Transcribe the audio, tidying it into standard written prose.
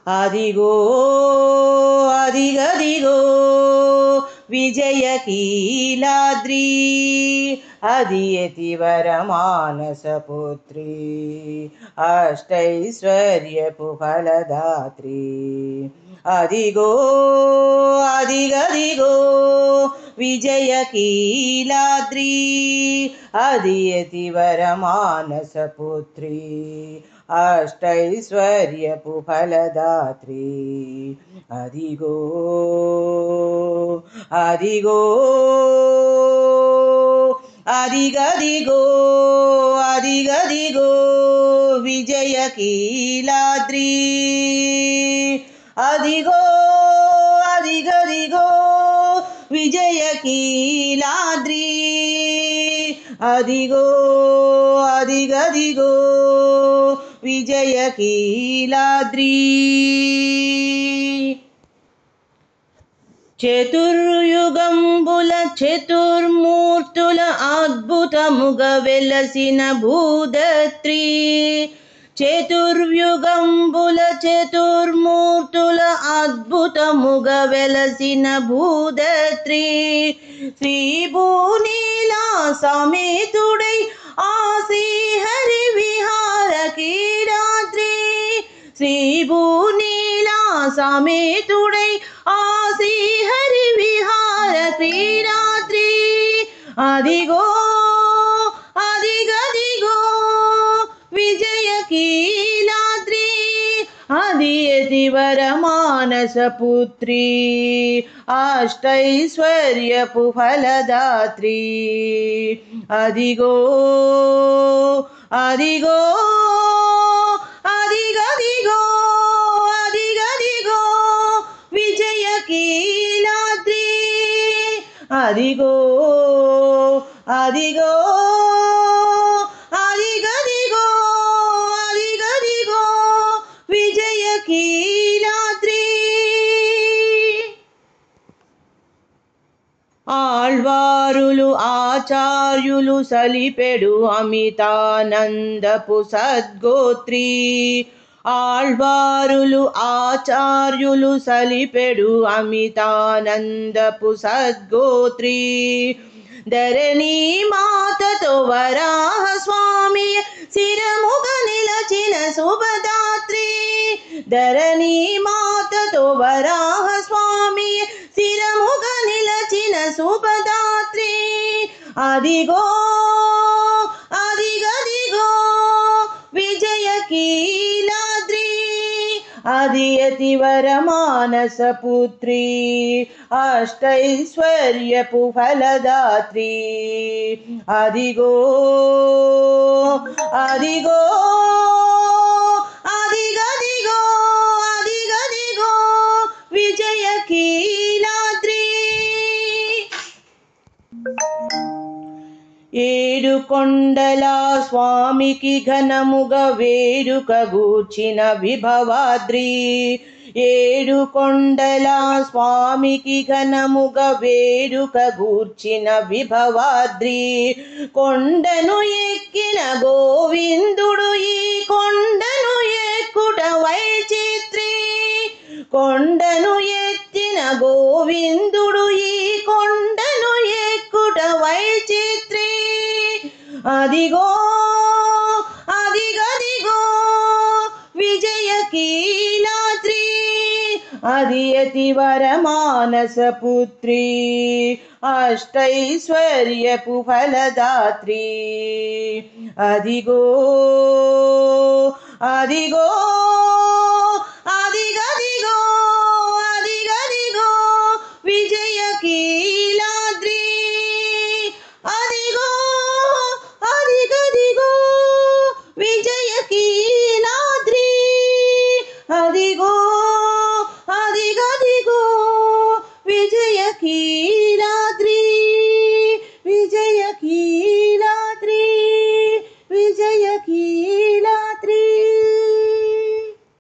అదిగో అదిగదిగో విజయకీలాద్రి అది యతివర మానసపుత్రి అష్టైశ్వర్యపు ఫలదాత్రి అదిగో అదిగదిగో విజయకీలాద్రి అది యతివర మానసపుత్రి అష్టైశ్వర్యపు ఫలదాత్రి అదిగో అదిగో అదిగదిగో అదిగదిగో విజయకీలాద్రి అదిగో అదిగదిగో విజయకీలాద్రి అదిగో అదిగదిగో విజయకీలాద్రి చతుర్యుగంబుల చతుర్మూర్తుల అద్భుతముగ వెలసిన భూధత్రి చతుర్యుగంబుల చతుర్మూర్తుల అద్భుతముగ వెలసిన భూధత్రి శ్రీభూనీలా సమేతుడై ఆ శ్రీహరి విహార కీలాద్రి శ్రీభూనీలా సమేతుడై ఆ శ్రీహరి విహార కీలాద్రి అదిగో అదిగదిగో విజయకీలాద్రి అది యతివర మానసపుత్రి అష్టైశ్వర్యపు ఫలదాత్రి అదిగో అదిగో అదిగదిగో అదిగదిగో విజయకీలాద్రి అదిగో అదిగో అదిగదిగో అదిగదిగో విజయకీలాద్రి ఆళ్వారులు ఆచార్యులు సలిపెడు అమితానందపు సద్గోత్రి ఆళ్వారులు ఆచార్యులు సలిపెడు అమితానందపు సద్గోత్రి ధరణీ మాతతో వరాహ స్వామి శిరముగ నిలచిన శుభదాత్రి ధరణీ మాతతో వరాహ స్వామి శిరముగ నిలచిన శుభదాత్రి అదిగో అదిగదిగో విజయకీలాద్రి అది యతివర మానసపుత్రి అష్టైశ్వర్యపు ఫలదాత్రి అదిగో అదిగో అదిగదిగో అదిగదిగో విజయకీలాద్రి ఏడు కొండల స్వామికి ఘనముగ వేడుక గూర్చిన విభవాద్రి ఏడు కొండల స్వామికి ఘనముగ వేడుక గూర్చిన విభవాద్రి కొండను ఎక్కిన గోవిందుడు ఈ కొండను ఎక్కుట వైచిత్రి కొండను ఎత్తిన గోవిందుడు ఈ కొండను ఎక్కుట వైచిత్రి అదిగో అదిగదిగో విజయకీలాద్రి అది యతివర మానసపుత్రి అష్టైశ్వర్యపు ఫలదాత్రి అదిగో అదిగో